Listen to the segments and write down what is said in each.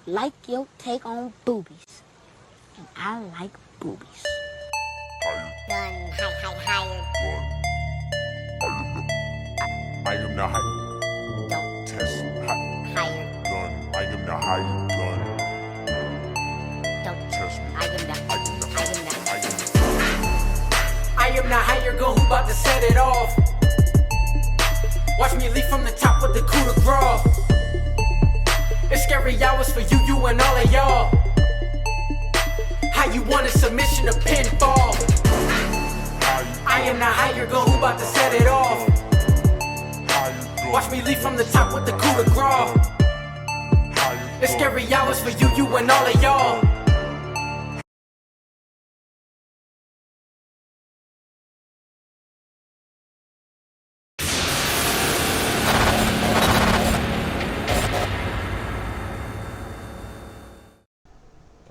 like your take on boobies. And I like boobies. Gun, higher. I am the high. Don't Test higher. gun. I am the high gun. Don't Test me. I am the I am the higher gun who bout to set it off. Watch me leap from the top with the coup de grace. It's scary hours for you and all of y'all. How you want a submission to pinfall? I am the higher gun who bout to set it off. Watch me leap from the top with the coup de grace. It's scary hours for you and all of y'all.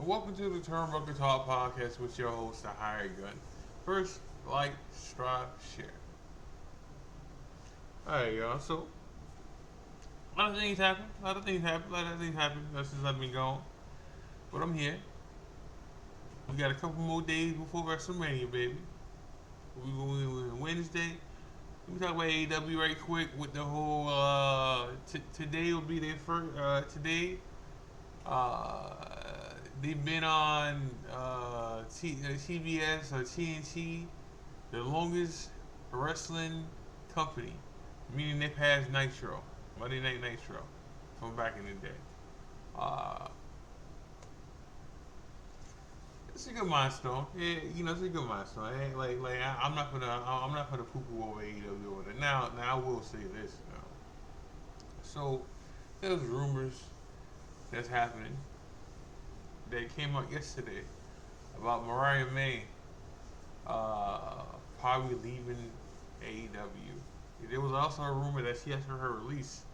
Welcome to the TurnBuckle Talk Podcast with your host, the Hired Gun. First, like, subscribe, share. Alright, y'all. So, a lot of things happen. That's since I've been gone. But I'm here. We got a couple more days before WrestleMania, baby. We going Wednesday. Let me talk about AEW right quick with the whole. Today will be their first. Today. They've been on TBS or TNT, the longest wrestling company, meaning they passed Nitro, Monday Night Nitro, from back in the day. It's a good milestone. Yeah, it's a good milestone. I'm not gonna poo-poo over AEW over there. Now I will say this. So there's rumors that's happening that came out yesterday about Mariah May probably leaving AEW. There was also a rumor that she asked for her release.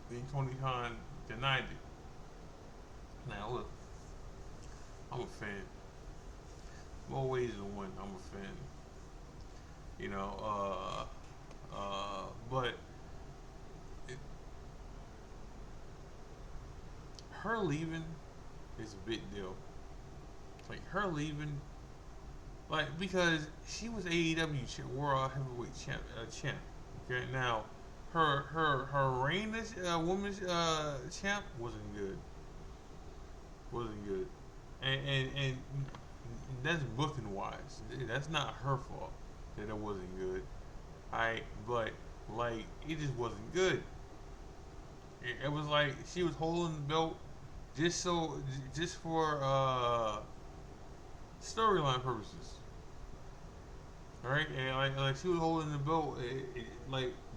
Then Tony Khan denied it. Now look, I'm a fan. More ways than one, I'm a fan. But her leaving is a big deal. Like her leaving, because she was AEW World Heavyweight Champ. Okay, now her reign as women's champ wasn't good. And that's booking wise. That's not her fault that it wasn't good. But it just wasn't good. It was like she was holding the belt just for storyline purposes. Alright? And like she was holding the belt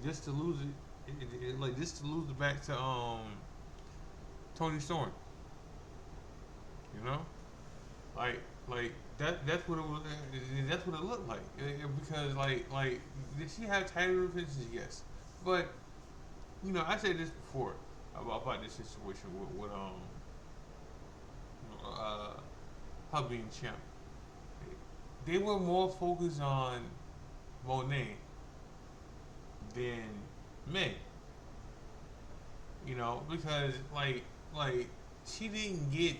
just to lose it, just to lose it back to Tony Storm. That's what it was. That's what it looked like. Because did she have title defenses? Yes, but I said this before about this situation with her being champ. They were more focused on Monet than May. Because she didn't get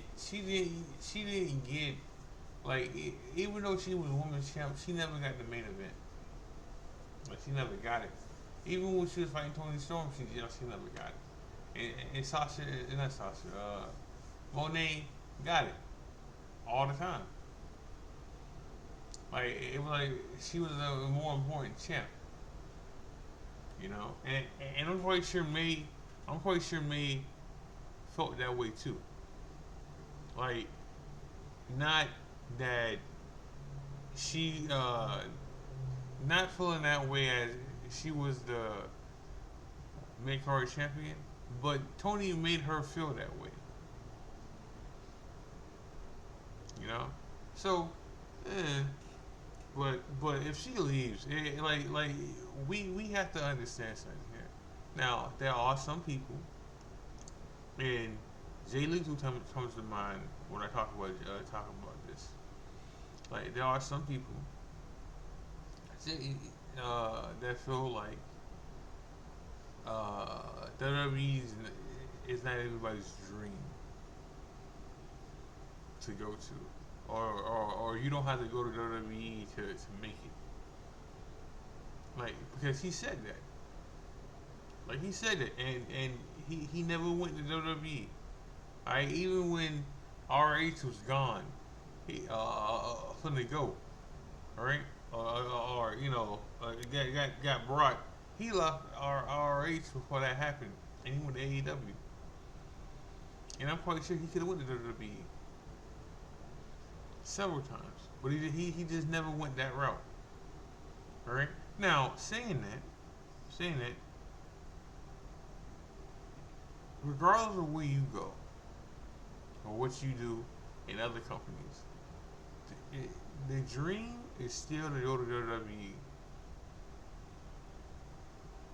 even though she was women's champ, she never got the main event. She never got it. Even when she was fighting Tony Storm, she never got it. And Monet got it all the time. It was like she was a more important champ. And I'm quite sure May felt that way too. Not that she not feeling that way as she was the mid-card champion, but Tony made her feel that way. So, but if she leaves, we have to understand something here. Now there are some people, and Jay Lethal comes to mind when I talk about this. There are some people that feel like WWE's it's not everybody's dream to go to, or you don't have to go to WWE to make it. Like, because he said that. Like, he said it, and he never went to WWE. Alright, even when RH was gone, he from the go. Alright, or you know, got brought. He left RH before that happened, and he went to AEW. And I'm quite sure he could have went to WWE several times, but he just never went that route. Alright, now saying that, regardless of where you go or what you do in other companies, the dream is still to go to WWE.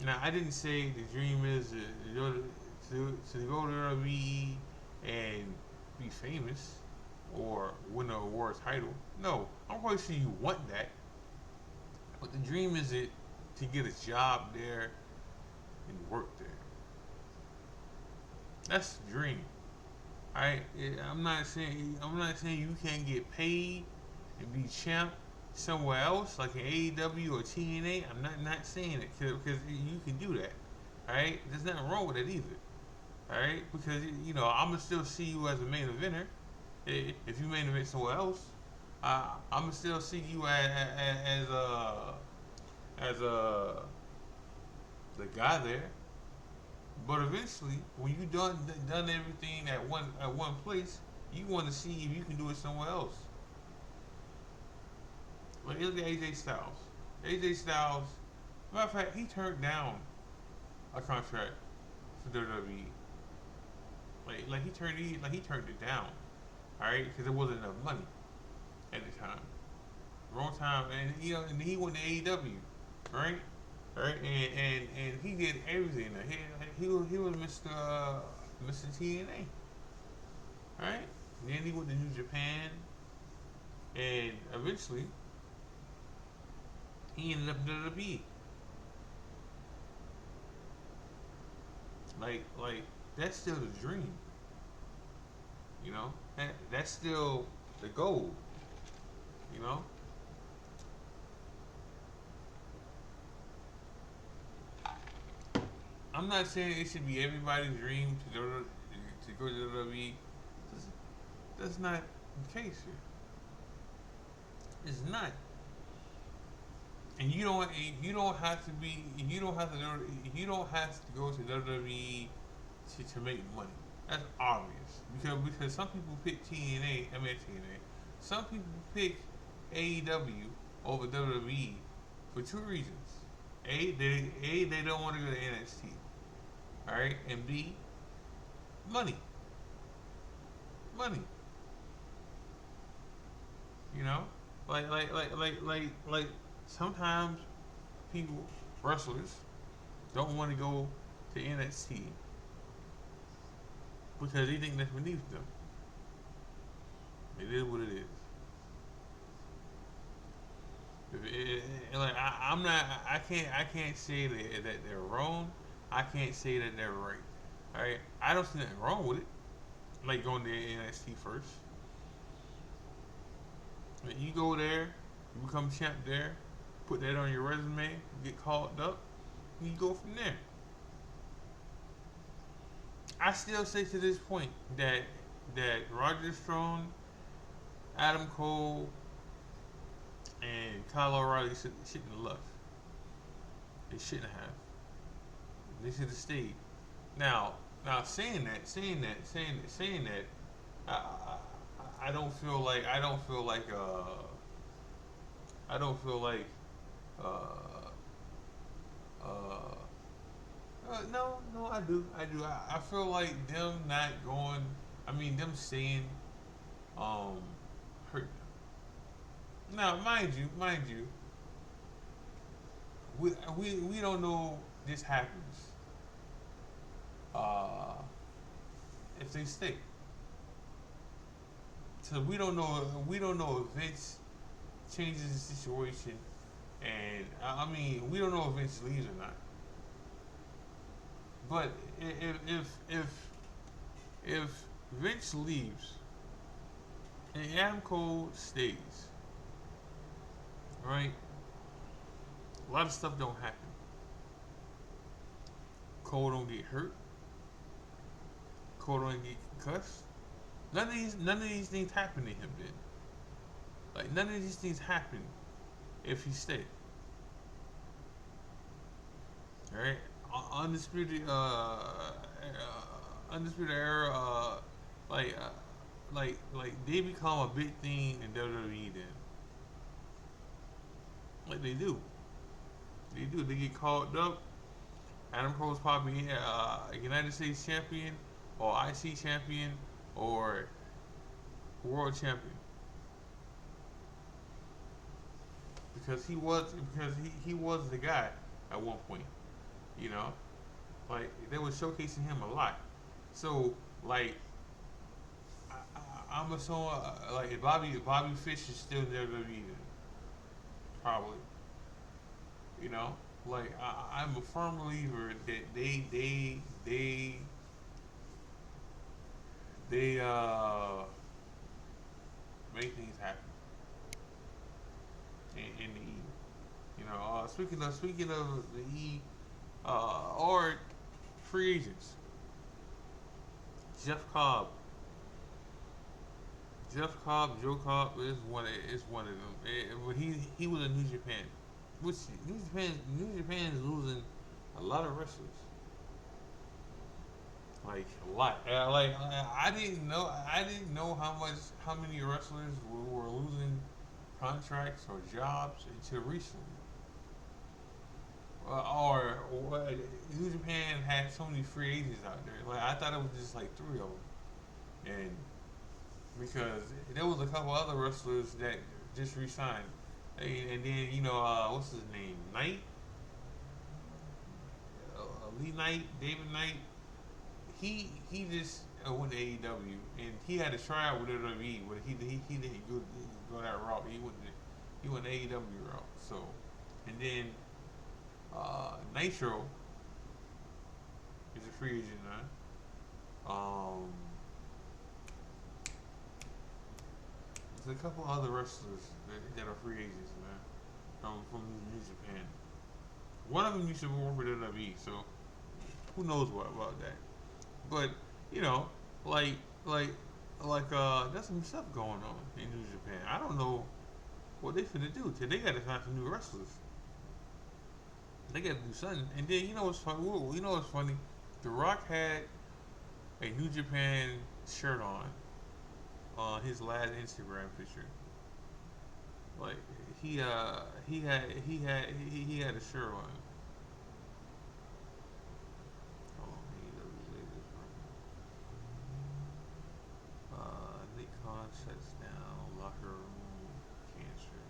Now, I didn't say the dream is to go to WWE and be famous or win an award title. No, I'm quite sure you want that. But the dream is it to get a job there and work there. That's the dream. I'm not saying you can't get paid and be champ somewhere else like in AEW or TNA. I'm not saying it because you can do that. Alright, there's nothing wrong with it either. Alright, because you know I'm gonna still see you as a main eventer. If you main event somewhere else, I'm gonna still see you as the guy there. But eventually, when you done everything at one place, you want to see if you can do it somewhere else. Like, look at AJ Styles. AJ Styles, matter of fact, he turned down a contract for WWE. Like he turned it down, all right, because there wasn't enough money at the time. Wrong time, and he went to AEW, right? Right, and he did everything. He was Mr. TNA, right? And then he went to New Japan, and eventually he ended up in WWE. Like that's still the dream, you know. That's still the goal, you know. I'm not saying it should be everybody's dream to go to WWE. That's not the case here. It's not. And you don't have to go to WWE to make money. That's obvious because some people pick TNA. Some people pick AEW over WWE for two reasons. They don't want to go to NXT. All right, and B, money. You know, like sometimes wrestlers don't want to go to NXT because they think that's beneath them. It is what it is. I can't say that they're wrong. I can't say that they're right. Alright? I don't see nothing wrong with it. Like going to NXT first. You go there, you become champ there, put that on your resume, you get called up, and you go from there. I still say to this point that Roger Strong, Adam Cole, and Kyle O'Reilly shouldn't have left. They shouldn't have. They should have stayed. Now saying that, I don't feel like no, I do. I feel like them not going. Them staying, hurt them. Now, mind you, we don't know this happens. If they stay, so we don't know if Vince changes the situation, and we don't know if Vince leaves or not. But if Vince leaves and Adam Cole stays, right? A lot of stuff don't happen. Cole don't get hurt. Cole don't get concussed. None of these things happen to him then. Like none of these things happen if he stayed. Alright? Undisputed Undisputed Era like they become a big thing in WWE then. Like they do. They do. They get called up. Adam Cole's probably United States champion or IC champion or world champion. Because he was the guy at one point. You know? Like they were showcasing him a lot. So like I'm assuming like if Bobby Fish is still there to be probably. You know? Like I'm a firm believer that they make things happen in the E. You know, speaking of the E, or free agents, Joe Cobb, Joe Cobb is one of them. He was in New Japan. Which New Japan is losing a lot of wrestlers, like a lot. I didn't know how many wrestlers were losing contracts or jobs until recently. Or New Japan had so many free agents out there. Like I thought it was just like 3 of them, and because there was a couple other wrestlers that just re-signed. And then what's his name? Knight, Lee Knight, David Knight. He just went to AEW, and he had a tryout with WWE, but he didn't go that route. He went the AEW route. So, and then Nitro is a free agent now. There's a couple other wrestlers that are free agents, man, from New Japan. One of them used to work for WWE, so who knows what about that? But there's some stuff going on in New Japan. I don't know what they finna do. They gotta find some new wrestlers. They gotta do something. And then what's funny? What's funny? The Rock had a New Japan shirt on his last Instagram picture. Like he had a shirt on. Nick Khan shuts down locker room cancer.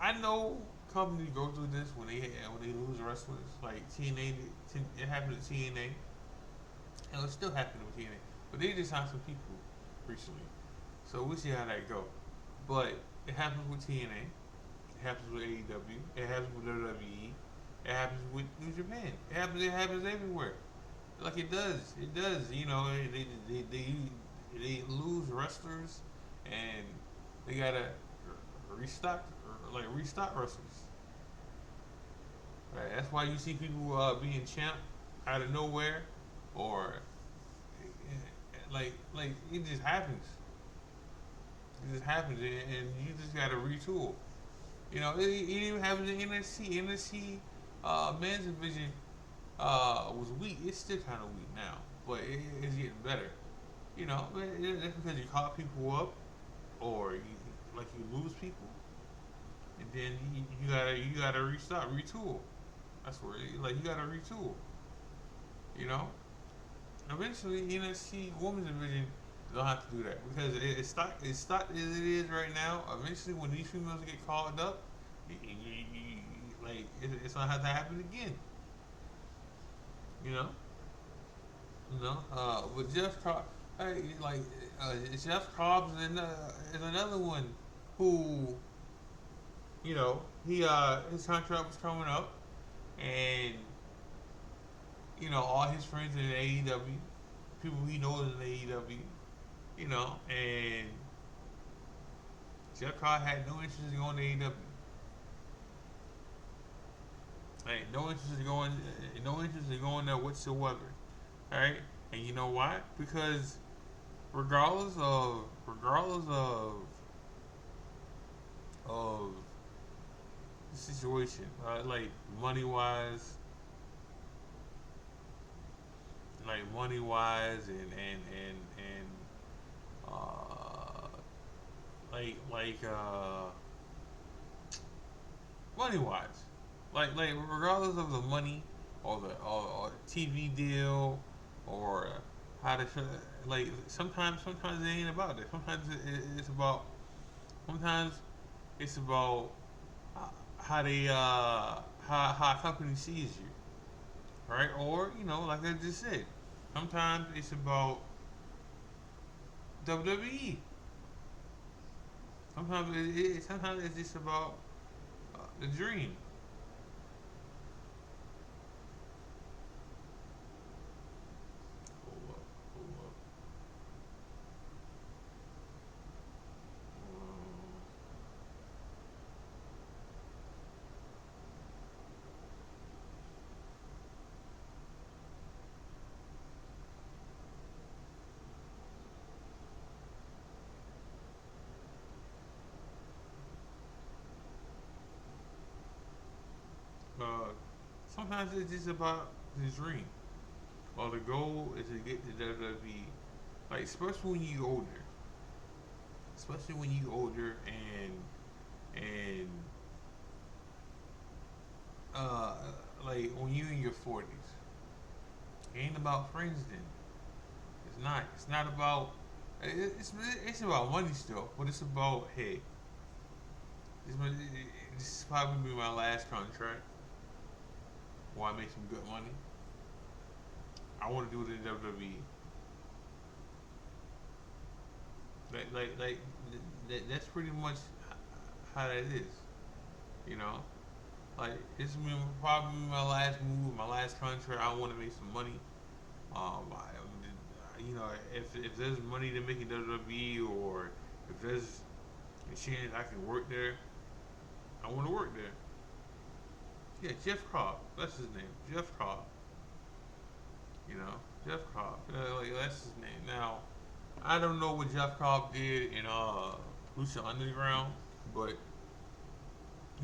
I know companies go through this when they lose wrestlers. Like TNA, it happened to TNA, and it's still happening with TNA. But they just signed some people recently, so we'll see how that go. But it happens with TNA, it happens with AEW, it happens with WWE, it happens with New Japan. It happens everywhere. Like it does. They lose wrestlers, and they gotta restock wrestlers. Right? That's why you see people being champ out of nowhere, or like it just happens. It just happens, and you just gotta retool. It even happens in NXT. NXT men's division was weak. It's still kind of weak now, but it's getting better. That's because you call people up, or you lose people, and then you gotta retool. That's where you gotta retool. Eventually NXT women's division don't have to do that, because it's stocked as it is right now. Eventually, when these females get called up, it's gonna have to happen again. But Jeff Cobb, Jeff Cobb is another one who, his contract was coming up, and all his friends in AEW, people he knows in AEW, and Jeff Cobb had no interest in going to AEW. Like no interest in going there whatsoever. All right, and you know why? Because regardless of the situation, like money wise, and money wise, like regardless of the money or the TV deal or how to like sometimes it ain't about that. Sometimes it's about how they how a company sees you, right? Or like I just said, sometimes it's about WWE. Sometimes it's just about the dream. Hold up, hold up. Sometimes it's just about the dream. Or the goal is to get to WWE. Like especially when you older. And like when you in your 40s. It ain't about friends then. It's not. It's not about. It's about money still, but it's about hey. This is probably gonna be my last contract. Where I make some good money. I want to do it in WWE. That's pretty much how that is. Like it's probably my last move, my last contract. I want to make some money. If there's money to make in WWE or if there's a chance I can work there, I want to work there. Yeah, Jeff Cobb. That's his name. Jeff Cobb. Jeff Cobb. That's his name. Now, I don't know what Jeff Cobb did in Lucha Underground, but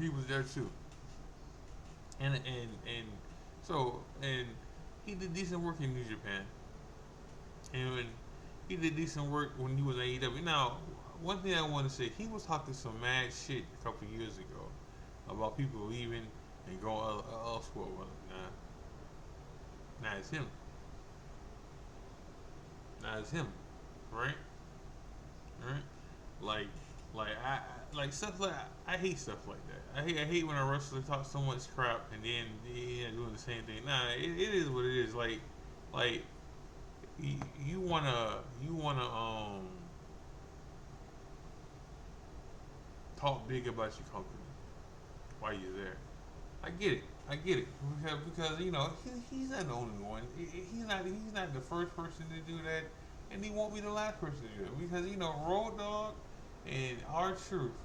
he was there too. And he did decent work in New Japan. And he did decent work when he was in AEW. Now, one thing I want to say, he was talking some mad shit a couple years ago about people leaving and going elsewhere. Now it's him. Right? Right? Like stuff like I hate stuff like that. I hate when a wrestler talks so much crap and then doing the same thing. Nah, it is what it is. Like you wanna talk big about your company while you're there. I get it because he's not the only one. He's not the first person to do that, and he won't be the last person to do it because Road Dogg and R-Truth,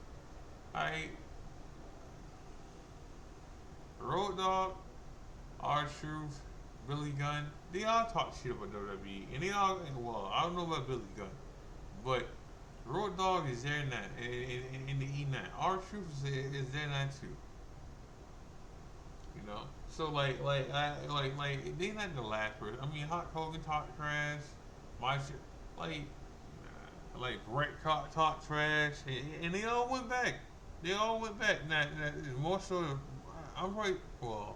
alright. Road Dogg, R-Truth, Billy Gunn, they all talk shit about WWE, and they all I don't know about Billy Gunn, but Road Dogg is there now in the E9. R-Truth is there now too. So like they not the last person. I mean, Hulk Hogan talked trash, like Bret talked trash, and they all went back. Now more so, I'm right. Well,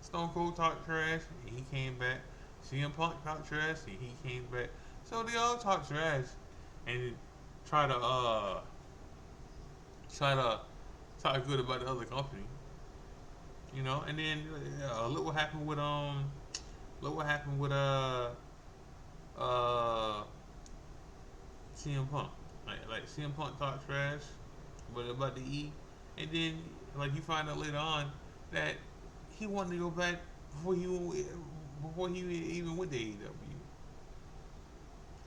Stone Cold talked trash, and he came back. CM Punk talked trash, and he came back. So they all talk trash, and try to talk good about the other company. And then look what happened with CM Punk. Like CM Punk talked trash, but about the E, and then like you find out later on that he wanted to go back before he even went to AEW.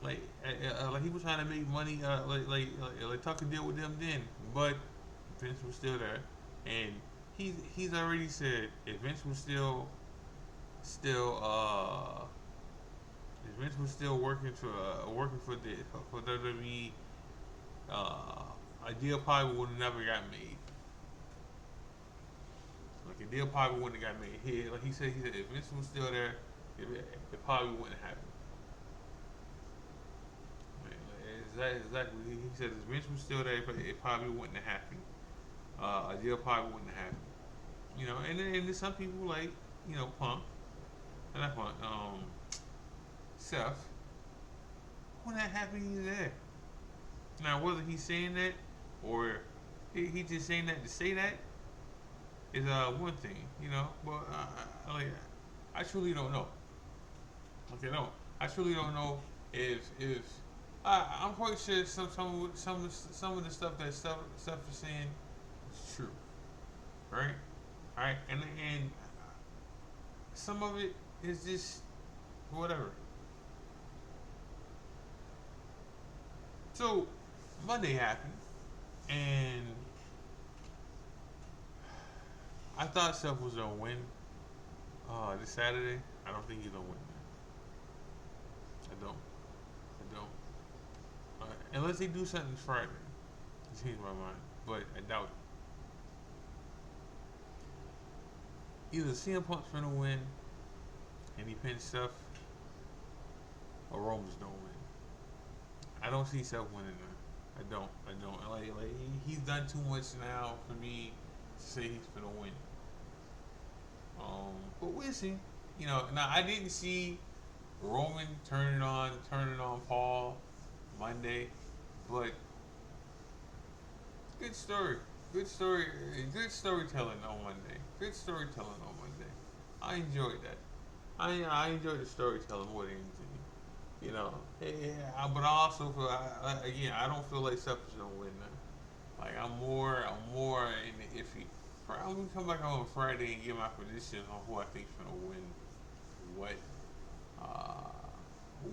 Like he was trying to make money, like Tucker did with them then, but Vince was still there, and he's already said if Vince was still if Vince was still working for WWE, a deal probably would have never got made. Like a deal probably wouldn't have got made. He said if Vince was still there, it probably wouldn't happen. Exactly. He said if Vince was still there, it probably wouldn't have happened. A deal probably wouldn't have happened. You know, and there's some people like, you know, not Punk, Seth, who not happy he's there. Now, whether he's saying that or he just saying that to say that is one thing, you know. But I truly don't know. Like I truly don't know if I'm quite sure some of the stuff that Steph is saying is true, right? All right, and some of it is just whatever. So Monday happened, and I thought Seth was gonna win this Saturday. I don't think he's gonna win. I don't. Unless they do something Friday to change my mind, but I doubt it. Either CM Punk's gonna win and he pins Seth, or Roman's gonna win. I don't see Seth winning that. I don't. Like he's done too much now for me to say he's gonna win. But we'll see. You know, now I didn't see Roman turning on Paul Monday, but good storytelling on Monday. I enjoyed that. I enjoyed the storytelling more than anything, you know. But I also feel again, I don't feel like Seth is gonna win that. Like I'm more in the iffy. I'm gonna come back on Friday and give my prediction on who I think is gonna win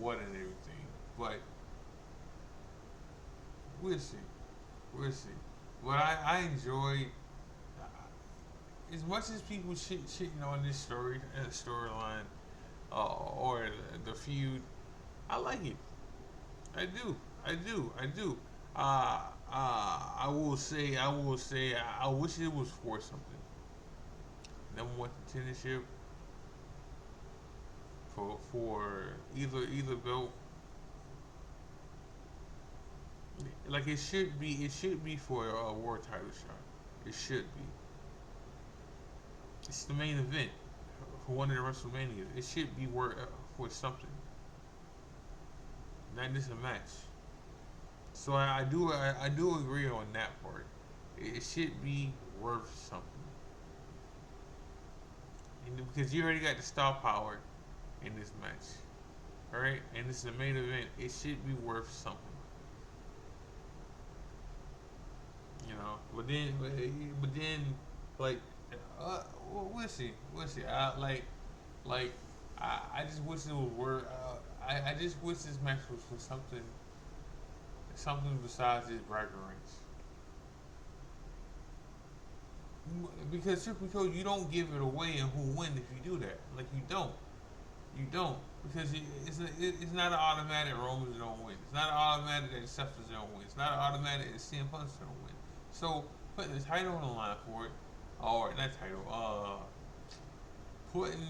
what and everything. But we'll see. But I enjoyed, as much as people shitting on this storyline, or the feud. I like it. I do. I will say. I wish it was for something. Number one contendership for either belt. Like it should be for a world title shot. It should be. It's the main event for one of the WrestleManias. It should be for something, not just a match. So I do agree on that part. It should be worth something, because you already got the star power in this match, all right? And this is the main event. It should be worth something. You know, but then, like, we'll see. I just wish it was worth. I just wish this match was for something besides this bragging rights. Because Triple H, you don't give it away and who win if you do that. Like you don't, because it's not an automatic Roman's gonna win. It's not an automatic that Seth is gonna win. It's not an automatic that CM Punk's gonna win. So putting the title on the line for it, or not title, putting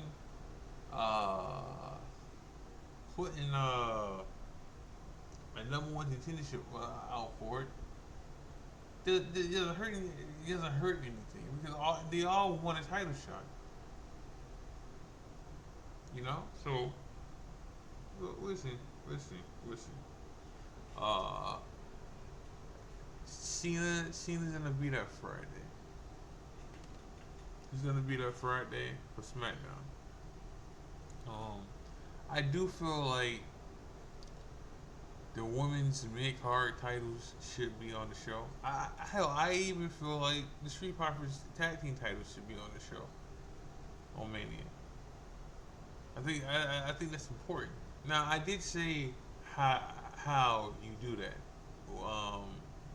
a number one contendership out for it, it doesn't hurt anything, because they all want a title shot. You know, so we'll see. Cena's gonna be there Friday. He's gonna be there Friday for SmackDown. I do feel like the women's mid-card titles should be on the show. I even feel like the Street Profits tag team titles should be on the show on Mania. I think that's important. Now I did say how you do that.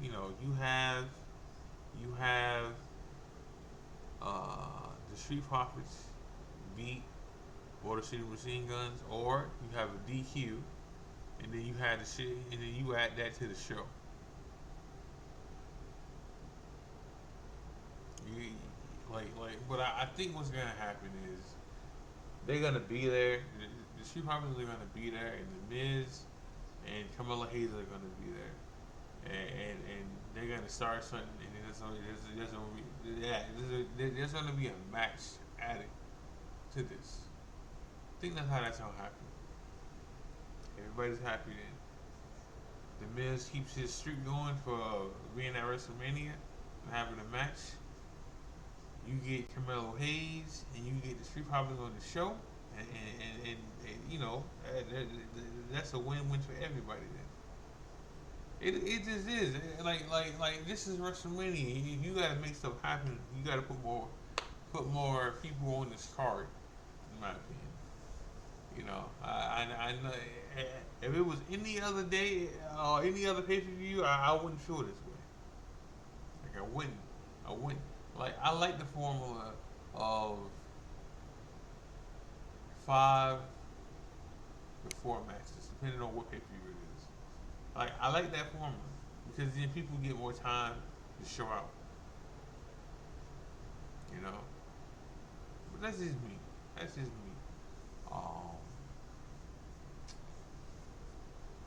You have the Street Profits beat Motor City Machine Guns, or you have a DQ, and then you had the shit, and then you add that to the show. But I think what's gonna happen is they're gonna be there. The Street Profits are gonna be there, and the Miz and Carmella Hayes are gonna be there, and they're gonna start something, and there's gonna be a match added to this. I think that's gonna happen. Everybody's happy then. The Miz keeps his streak going for being at WrestleMania and having a match. You get Carmelo Hayes and you get the Street Profits on the show, and that's a win-win for everybody then. It just is like this is WrestleMania. You gotta make stuff happen. You gotta put more people on this card, in my opinion. I know if it was any other day or any other pay-per-view, I wouldn't feel this way. Like I wouldn't. Like I like the formula of 5 to 4 matches, depending on what pay-per-view it is. Like I like that formula because then people get more time to show out. But that's just me.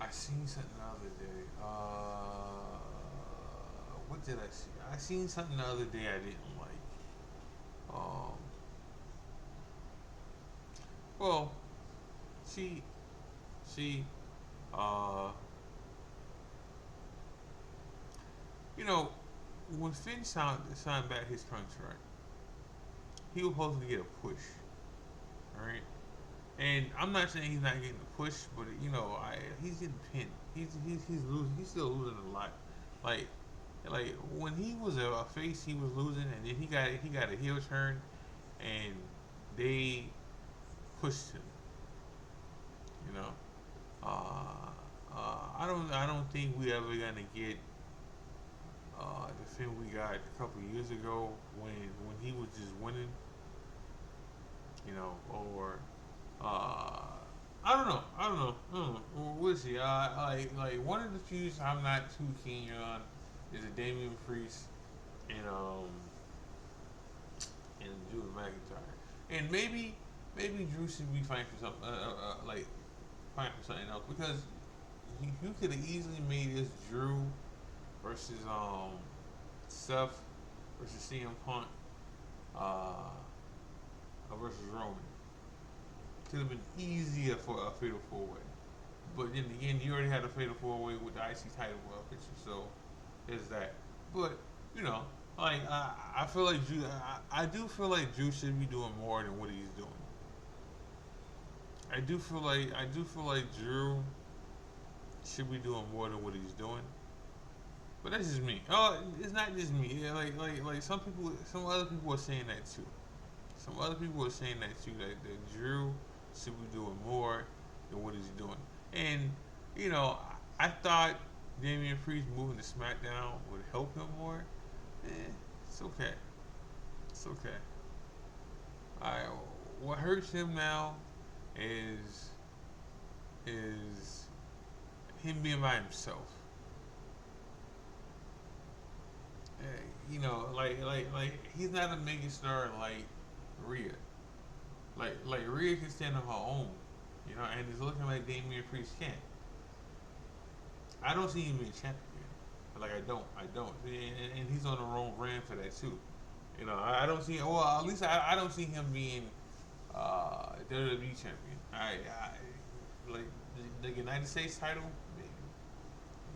I seen something the other day. What did I see? I seen something the other day I didn't like. Well, see, when Finn signed back his contract, he was supposed to get a push, alright? And I'm not saying he's not getting a push, but he's getting pinned. He's losing. He's still losing a lot. Like when he was a face, he was losing, and then he got a heel turn, and they pushed him. I don't think we ever gonna get the Finn we got a couple of years ago when he was just winning. Or I don't know. We'll see. Like one of the feuds I'm not too keen on is a Damian Priest and Drew McIntyre, and maybe Drew should be fighting for something fighting for something else, because you could have easily made this Drew versus Seth versus CM Punk versus Roman. Could have been easier for a fatal 4-way, but then again, you already had a fatal 4-way with the IC title picture, so there's that. But I feel like Drew. I do feel like Drew should be doing more than what he's doing. I do feel like Drew should be doing more than what he's doing. But that's just me. Oh, it's not just me. Yeah, like some other people are saying that too. That Drew should be doing more than what he's doing. And I thought Damian Priest moving to SmackDown would help him more. It's okay. What hurts him now is him being by himself. Like he's not a mega star like Rhea. Like Rhea can stand on her own, and it's looking like Damian Priest can't. I don't see him being champion. I don't. And he's on the wrong brand for that too. I don't see. Well, at least I don't see him being WWE champion. Like the United States title,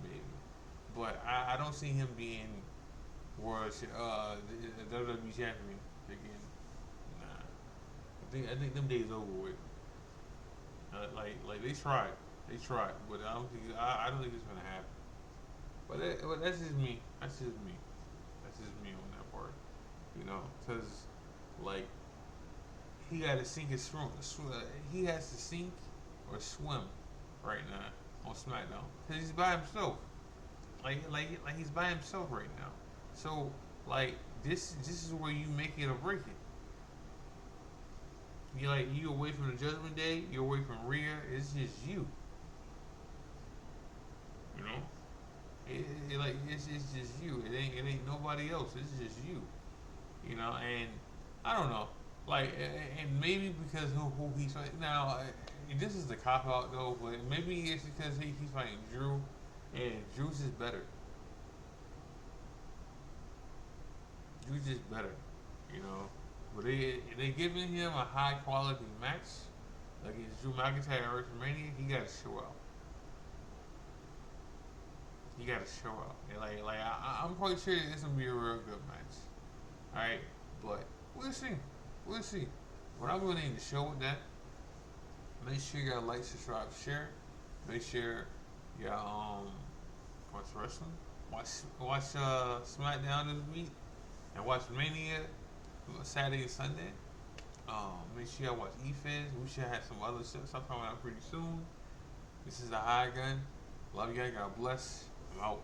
maybe. But I don't see him being world the WWE champion again. Nah. I think them days over with. Like they tried. They tried, but I don't think it's gonna happen. But that's just me. That's just me. That's just me on that part. You know, because like he got to sink his swim. He has to sink or swim right now on SmackDown because he's by himself. Like he's by himself right now. So like this is where you make it or break it. You away from the Judgment Day. You're away from Rhea. It's just you. You know. It's just you. It ain't nobody else. It's just you. You know, and I don't know. Like, and maybe because who he's fighting now. This is the cop out though, but maybe it's because he's fighting Drew, and Drew's just better. Drew's just better, you know. But they giving him a high quality match against Drew McIntyre at WrestleMania. He got to show out. He got to show out. And I'm quite sure it's gonna be a real good match. All right, but we'll see. We'll see. But I'm gonna end the show with that. Make sure y'all like, subscribe, share. Make sure y'all watch wrestling. Watch SmackDown this week, and watch Mania Saturday and Sunday. Make sure y'all watch EFBC. We should have some other stuff coming out pretty soon. This is the High Gun. Love you guys. God bless. I'm out.